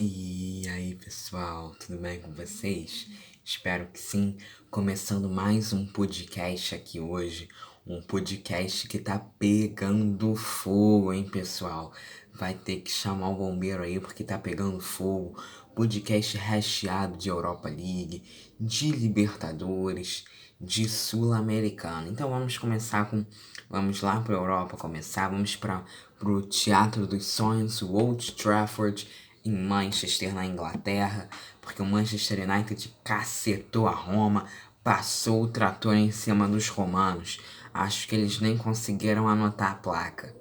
E aí, pessoal, tudo bem com vocês? Espero que sim. Começando mais um podcast aqui hoje. Um podcast que tá pegando fogo, hein, pessoal? Vai ter que chamar o bombeiro aí porque tá pegando fogo. Podcast recheado de Europa League, de Libertadores, de Sul-Americana. Então vamos começar com. Vamos lá pra Europa começar. Vamos para pro Teatro dos Sonhos, o Old Trafford em Manchester, na Inglaterra, porque o Manchester United cacetou a Roma, passou o trator em cima dos romanos. Acho que eles nem conseguiram anotar a placa.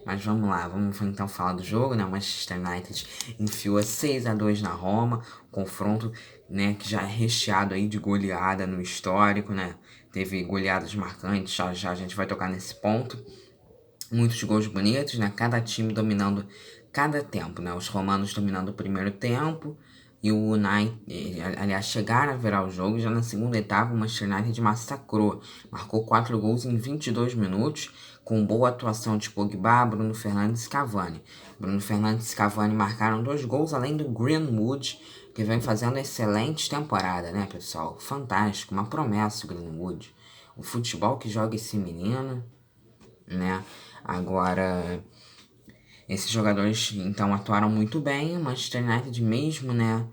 Mas vamos lá, vamos então falar do jogo, né? O Manchester United enfiou 6-2 na Roma, confronto, né, que já é recheado aí de goleada no histórico, né? Teve goleadas marcantes, já a gente vai tocar nesse ponto. Muitos gols bonitos, né? Cada time dominando cada tempo, né? Os romanos dominando o primeiro tempo e o United, aliás, chegaram a virar o jogo. Já na segunda etapa, o Manchester United massacrou. Marcou 4 gols em 22 minutos, com boa atuação de Pogba, Bruno Fernandes e Cavani. Bruno Fernandes e Cavani marcaram 2 gols, além do Greenwood, que vem fazendo excelente temporada, né, pessoal? Fantástico, uma promessa o Greenwood. O futebol que joga esse menino, né? Agora, esses jogadores então atuaram muito bem. O Manchester United mesmo, né?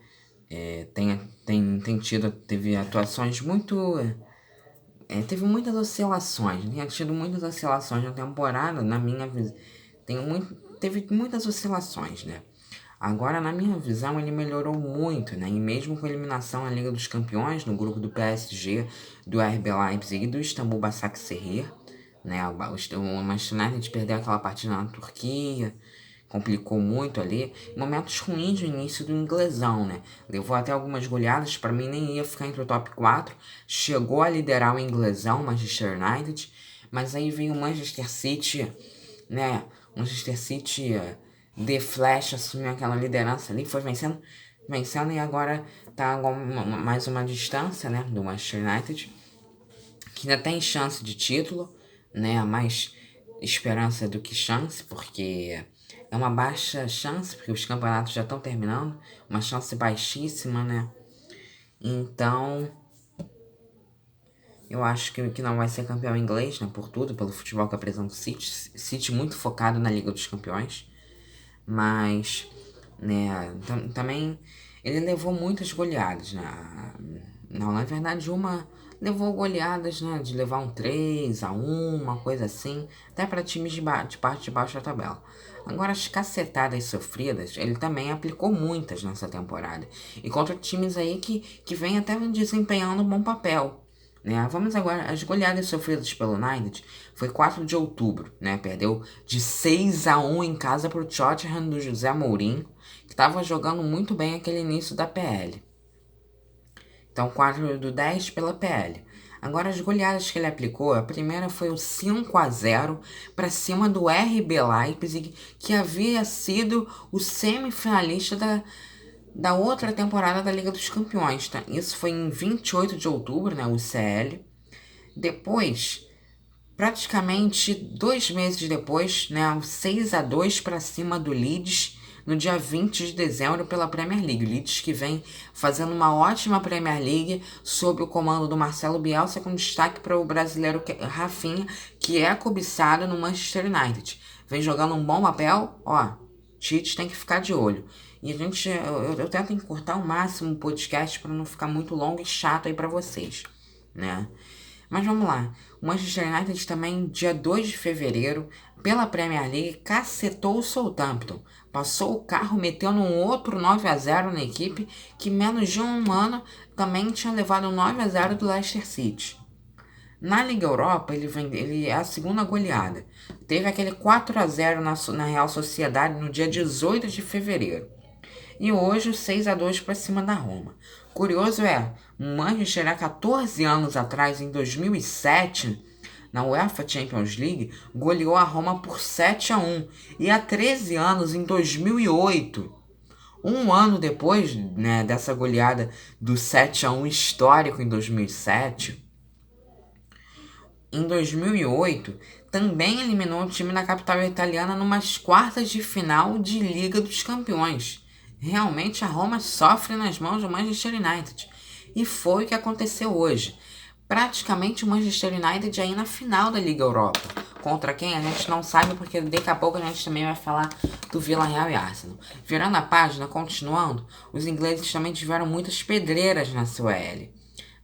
Teve atuações muito. Teve muitas oscilações. Tinha tido muitas oscilações na temporada, na minha visão. Teve muitas oscilações, né? Agora, na minha visão, ele melhorou muito, né? E mesmo com a eliminação na Liga dos Campeões, no grupo do PSG, do RB Leipzig e do Istambul Basaksehir, né? O Manchester United perdeu aquela partida na Turquia, complicou muito ali. Momentos ruins no início do inglesão, né? Levou até algumas goleadas, para mim nem ia ficar entre o top 4. Chegou a liderar o inglesão, o Manchester United, mas aí veio o Manchester City, né? Manchester City, The Flash assumiu aquela liderança ali, foi vencendo e agora tá mais uma distância, né, do Manchester United, que ainda tem chance de título, né? Mais esperança do que chance, porque é uma baixa chance, porque os campeonatos já estão terminando, uma chance baixíssima, né? Então, eu acho que não vai ser campeão inglês, né? Por tudo, pelo futebol que apresenta o City. City muito focado na Liga dos Campeões, mas, né? Também ele levou muitas goleadas, né? Não, na verdade, uma levou goleadas, né? De levar um 3-1, uma coisa assim, até para times de parte de baixo da tabela. Agora, as cacetadas sofridas, ele também aplicou muitas nessa temporada. E contra times aí que vem até desempenhando um bom papel. Né? Vamos agora, as goleadas sofridas pelo United foi 4 de outubro, né? Perdeu de 6-1 em casa para o Tottenham do José Mourinho, que estava jogando muito bem aquele início da PL. Então, 4-10 pela PL. Agora, as goleadas que ele aplicou, a primeira foi o 5-0 para cima do RB Leipzig, que havia sido o semifinalista da outra temporada da Liga dos Campeões. Tá? Isso foi em 28 de outubro, né, o CL. Depois, praticamente 2 meses depois, né, 6-2 para cima do Leeds no dia 20 de dezembro pela Premier League. O Leeds que vem fazendo uma ótima Premier League sob o comando do Marcelo Bielsa, com destaque para o brasileiro Rafinha, que é cobiçado no Manchester United. Vem jogando um bom papel, ó, Tite tem que ficar de olho. E a gente, eu tento encurtar ao máximo o podcast para não ficar muito longo e chato aí para vocês, né? Mas vamos lá. O Manchester United também, dia 2 de fevereiro, pela Premier League, cacetou o Southampton. Passou o carro, metendo um outro 9-0 na equipe, que menos de um ano também tinha levado um 9-0 do Leicester City. Na Liga Europa, ele é a segunda goleada. Teve aquele 4-0 na Real Sociedade no dia 18 de fevereiro. E hoje o 6-2 para cima da Roma. Curioso é, o Manchester há 14 anos atrás, em 2007, na UEFA Champions League, goleou a Roma por 7-1. E há 13 anos, em 2008, um ano depois, né, dessa goleada do 7-1 histórico em 2007, em 2008, também eliminou o time da capital italiana numas quartas de final de Liga dos Campeões. realmente a Roma sofre nas mãos do Manchester United. E foi o que aconteceu hoje. Praticamente o Manchester United aí na final da Liga Europa. Contra quem a gente não sabe, porque daqui a pouco a gente também vai falar do Villarreal e Arsenal. Virando a página, continuando, os ingleses também tiveram muitas pedreiras na sua L.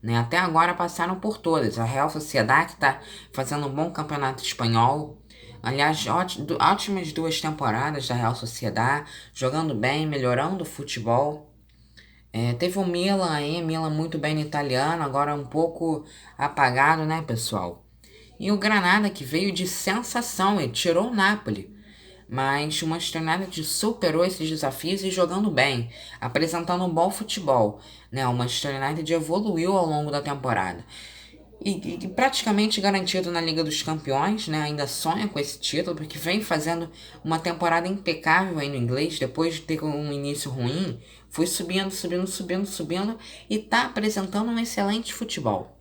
Né? Até agora passaram por todas. A Real Sociedad, que está fazendo um bom campeonato espanhol. Aliás, ótimas 2 temporadas da Real Sociedad, jogando bem, melhorando o futebol. Teve o Milan aí, Milan muito bem no italiano, agora um pouco apagado, né, pessoal? E o Granada, que veio de sensação e tirou o Napoli. Mas o Manchester United superou esses desafios e jogando bem, apresentando um bom futebol. Né? O Manchester United evoluiu ao longo da temporada. E praticamente garantido na Liga dos Campeões, né? Ainda sonha com esse título, porque vem fazendo uma temporada impecável aí no inglês, depois de ter um início ruim, foi subindo, e tá apresentando um excelente futebol.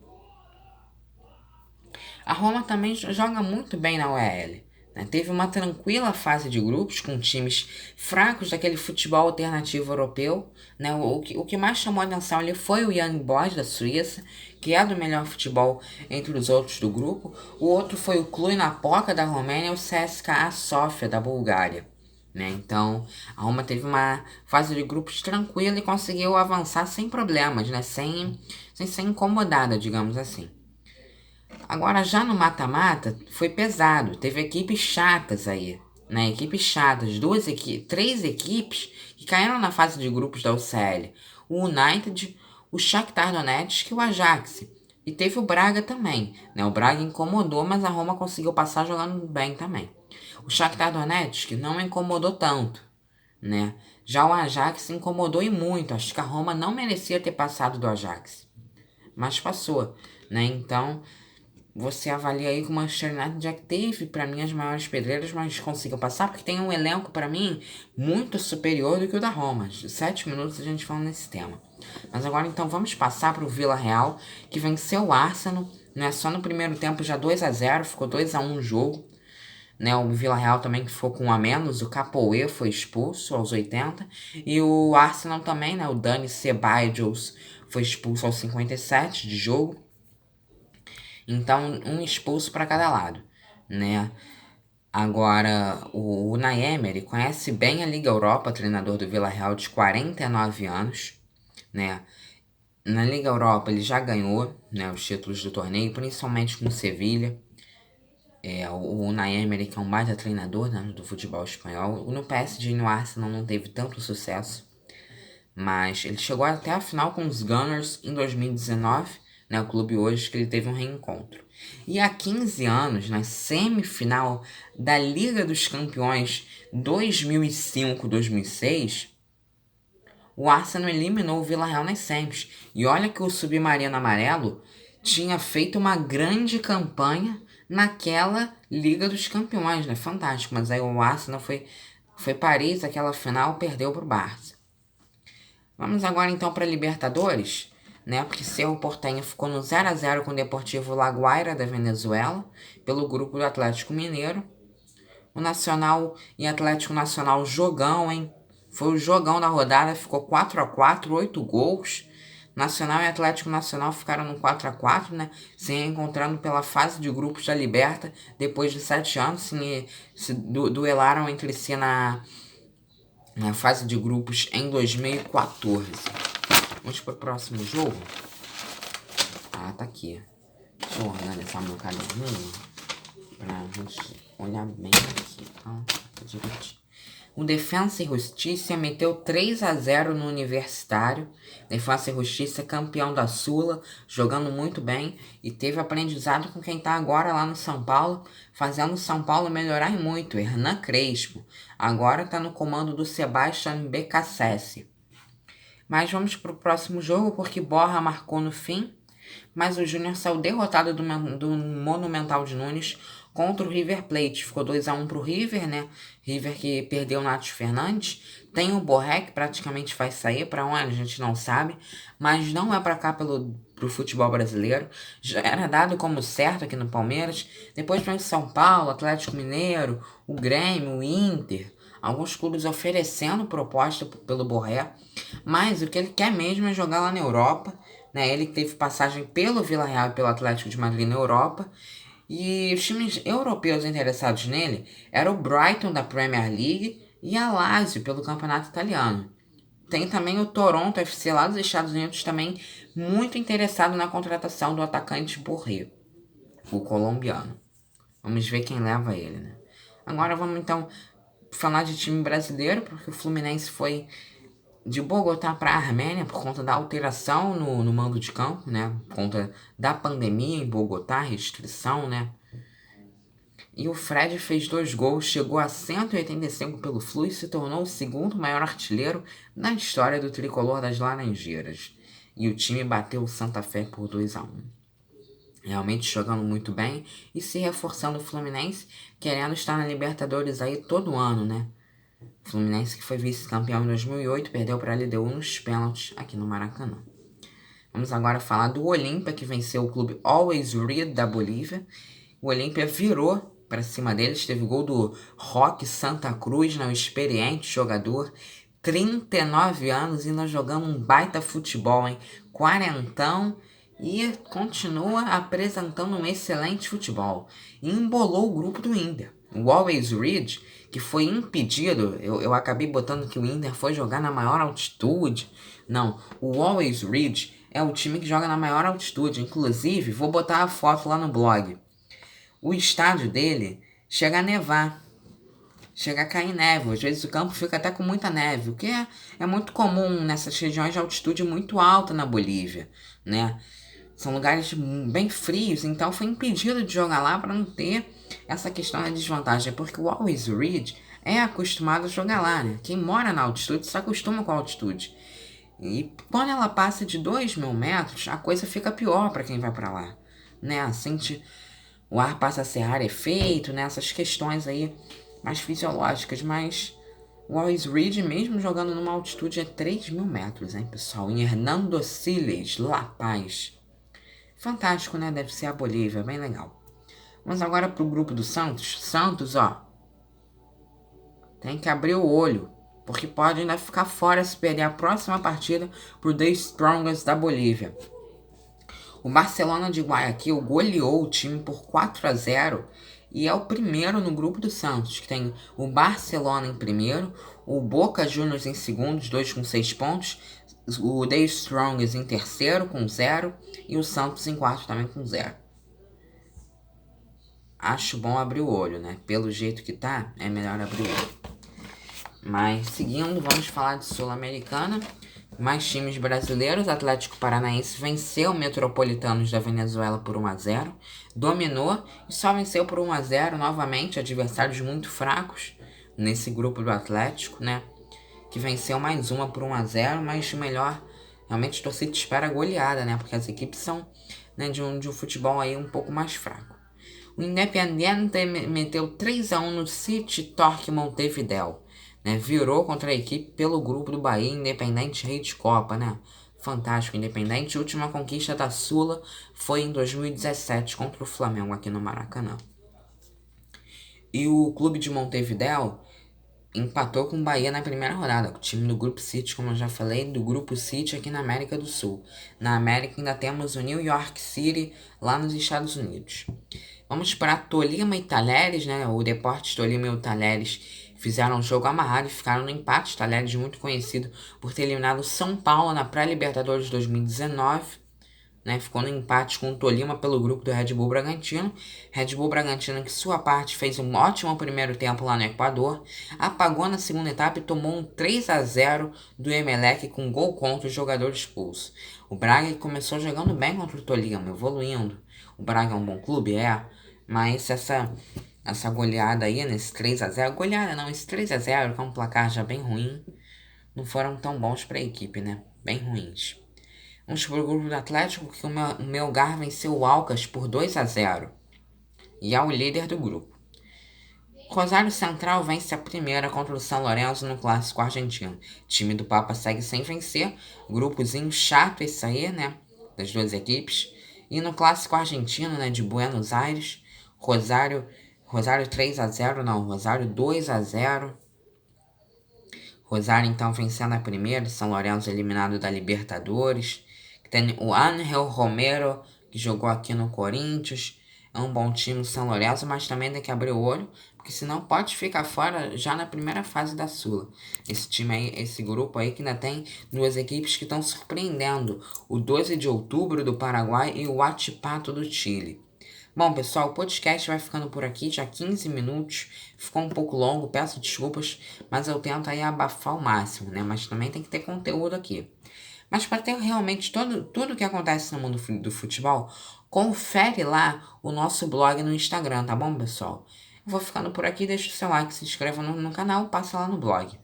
A Roma também joga muito bem na UEL. Né? Teve uma tranquila fase de grupos com times fracos daquele futebol alternativo europeu. Né? O que mais chamou a atenção ali foi o Young Boys da Suíça, que é do melhor futebol entre os outros do grupo. O outro foi o Cluj Napoca da Romênia e o CSKA Sofia da Bulgária. Né? Então, a Roma teve uma fase de grupos tranquila e conseguiu avançar sem problemas, né? sem ser incomodada, digamos assim. Agora, já no mata-mata, foi pesado. Teve equipes chatas aí, né? Equipes chatas. 3 equipes que caíram na fase de grupos da UCL. O United, o Shakhtar Donetsk e o Ajax. E teve o Braga também, né? O Braga incomodou, mas a Roma conseguiu passar jogando bem também. O Shakhtar Donetsk não incomodou tanto, né? Já o Ajax incomodou e muito. Acho que a Roma não merecia ter passado do Ajax. Mas passou, né? Então, você avalia aí que o Manchester United já teve, para mim, as maiores pedreiras, mas conseguiu passar, porque tem um elenco, para mim, muito superior do que o da Roma. 7 minutos a gente fala nesse tema. Mas agora, então, vamos passar para o Villarreal, que venceu o Arsenal, né? Só no primeiro tempo já 2-0, ficou 2-1 o jogo. Né, o Villarreal também que ficou com 1 a menos, o Capoue foi expulso aos 80, e o Arsenal também, né, o Dani Ceballos foi expulso aos 57 de jogo. Então, um expulso para cada lado, né? Agora, o Unai Emery conhece bem a Liga Europa, treinador do Villarreal de 49 anos, né? Na Liga Europa ele já ganhou, né, os títulos do torneio, principalmente com o Sevilha. O Unai Emery, que é um baita treinador, né, do futebol espanhol. No PSG e no Arsenal não teve tanto sucesso, mas ele chegou até a final com os Gunners em 2019, né, o clube hoje que ele teve um reencontro. E há 15 anos, na semifinal da Liga dos Campeões 2005-2006, o Arsenal eliminou o Villarreal nas semis. E olha que o Submarino Amarelo tinha feito uma grande campanha naquela Liga dos Campeões, né? Fantástico. Mas aí o Arsenal foi Paris, aquela final, perdeu para o Barça. Vamos agora então para a Libertadores, né? Porque Cerro Porteño ficou no 0-0 com o Deportivo La Guaira da Venezuela, pelo grupo do Atlético Mineiro. O Nacional e Atlético Nacional jogão, hein? Foi o jogão da rodada, ficou 4-4, 8 gols. Nacional e Atlético Nacional ficaram no 4-4, né? Se encontrando pela fase de grupos da Liberta, depois de 7 anos, se duelaram entre si na fase de grupos em 2014. Vamos pro próximo jogo? Ah, tá aqui. Deixa eu organizar meu caderninho pra gente olhar bem aqui, tá? Direitinho. O Defensa e Justiça meteu 3-0 no Universitário. Defensa e Justiça campeão da Sula, jogando muito bem e teve aprendizado com quem tá agora lá no São Paulo, fazendo o São Paulo melhorar muito, Hernan Crespo. Agora tá no comando do Sebastian Becassese. Mas vamos pro próximo jogo, porque Borja marcou no fim, mas o Júnior saiu derrotado do Monumental de Nunes contra o River Plate. Ficou 2-1 pro River, né? River que perdeu o Nath Fernandes. Tem o Borré, que praticamente vai sair. Para onde a gente não sabe. Mas não é para cá pro futebol brasileiro. Já era dado como certo aqui no Palmeiras. Depois vem o São Paulo, Atlético Mineiro, o Grêmio, o Inter. alguns clubes oferecendo proposta pelo Borré, mas o que ele quer mesmo é jogar lá na Europa, né? Ele teve passagem pelo Villarreal e pelo Atlético de Madrid na Europa, e os times europeus interessados nele eram o Brighton da Premier League e a Lazio pelo Campeonato Italiano. Tem também o Toronto FC lá dos Estados Unidos também muito interessado na contratação do atacante Borré, o colombiano. Vamos ver quem leva ele, né? Agora vamos então falar de time brasileiro, porque o Fluminense foi de Bogotá para a Armênia por conta da alteração no mando de campo, né? Por conta da pandemia em Bogotá, restrição, né? E o Fred fez 2 gols, chegou a 185 pelo Flu e se tornou o segundo maior artilheiro na história do tricolor das Laranjeiras. E o time bateu o Santa Fé por 2-1. Realmente jogando muito bem e se reforçando o Fluminense, querendo estar na Libertadores aí todo ano, né? O Fluminense, que foi vice-campeão em 2008, perdeu para a LDU nos pênaltis aqui no Maracanã. Vamos agora falar do Olímpia, que venceu o clube Always Red da Bolívia. O Olímpia virou para cima deles, teve gol do Roque Santa Cruz, né, um experiente jogador, 39 anos, e nós jogamos um baita futebol, hein? Quarentão, e continua apresentando um excelente futebol. E embolou o grupo do Inter. O Always Red, que foi impedido, eu acabei botando que o Inter foi jogar na maior altitude. Não, o Always Red é o time que joga na maior altitude. Inclusive, vou botar a foto lá no blog. O estádio dele chega a nevar, chega a cair neve. Às vezes o campo fica até com muita neve, o que é muito comum nessas regiões de altitude muito alta na Bolívia, né? São lugares bem frios, então foi impedido de jogar lá para não ter essa questão da desvantagem, porque o Always Red é acostumado a jogar lá, né? Quem mora na altitude se acostuma com a altitude. E quando ela passa de 2.000 metros, a coisa fica pior para quem vai para lá, né? Sente... O ar passa a ser rarefeito, né? Essas questões aí mais fisiológicas, mas o Always Red, mesmo jogando numa altitude, é 3.000 metros, hein, pessoal? Em Hernando Siles, La Paz. Fantástico, né? Deve ser a Bolívia, bem legal. Vamos agora pro grupo do Santos. Santos, ó, tem que abrir o olho, porque pode ainda ficar fora se perder a próxima partida pro The Strongest da Bolívia. O Barcelona de Guayaquil goleou o time por 4-0 e é o primeiro no grupo do Santos, que tem o Barcelona em primeiro, o Boca Juniors em segundo, os dois com 6 pontos, o The Strongest em terceiro com 0 e o Santos em quarto também com 0. Acho bom abrir o olho, né? Pelo jeito que tá, é melhor abrir o olho. Mas seguindo, vamos falar de Sul-Americana. Mais times brasileiros. Atlético Paranaense venceu o Metropolitanos da Venezuela por 1-0, dominou e só venceu por 1-0 novamente, adversários muito fracos nesse grupo do Atlético, né? Que venceu mais uma por 1-0, mas o melhor, realmente a torcida espera goleada, né? Porque as equipes são, né, de um futebol aí um pouco mais fraco. O Independiente meteu 3-1 no City Torque Montevideo, né? Virou contra a equipe pelo grupo do Bahia, Independente Rei de Copa, né? Fantástico, Independente. A última conquista da Sula foi em 2017 contra o Flamengo aqui no Maracanã. E o clube de Montevideo empatou com o Bahia na primeira rodada. O time do Grupo City, como eu já falei, do Grupo City aqui na América do Sul. Na América ainda temos o New York City lá nos Estados Unidos. Vamos para Tolima e Talheres, né? O Deportes Tolima e o Talheres fizeram um jogo amarrado e ficaram no empate. Talheres muito conhecido por ter eliminado o São Paulo na pré-Libertadores 2019. Né, ficou no empate com o Tolima pelo grupo do Red Bull Bragantino. Red Bull Bragantino, que sua parte fez um ótimo primeiro tempo lá no Equador, apagou na segunda etapa e tomou um 3-0 do Emelec com gol contra o jogador expulso. O Braga começou jogando bem contra o Tolima, evoluindo. O Braga é um bom clube, mas essa goleada aí, nesse 3-0, goleada não, esse 3-0, que é um placar já bem ruim, não foram tão bons para a equipe, né? Bem ruins. Vamos para o grupo do Atlético, que o Melgar venceu o Alcas por 2-0 e é o líder do grupo. Rosário Central vence a primeira contra o São Lourenço no Clássico Argentino. Time do Papa segue sem vencer, grupozinho chato esse aí, né, das duas equipes. E no Clássico Argentino, né, de Buenos Aires, Rosário 3-0, não, Rosário 2-0. Rosário, então, vencendo a primeira. São Lourenço eliminado da Libertadores. Tem o Ángel Romero, que jogou aqui no Corinthians. É um bom time o São Lourenço, mas também tem que abrir o olho, porque senão pode ficar fora já na primeira fase da Sula. Esse time aí, esse grupo aí que ainda tem duas equipes que estão surpreendendo. O 12 de outubro do Paraguai e o Huachipato do Chile. Bom, pessoal, o podcast vai ficando por aqui, já 15 minutos. Ficou um pouco longo, peço desculpas, mas eu tento aí abafar o máximo, né? Mas também tem que ter conteúdo aqui. Mas para ter realmente tudo que acontece no mundo do futebol, confere lá o nosso blog no Instagram, tá bom, pessoal? Eu vou ficando por aqui, deixa o seu like, se inscreva no canal, passa lá no blog.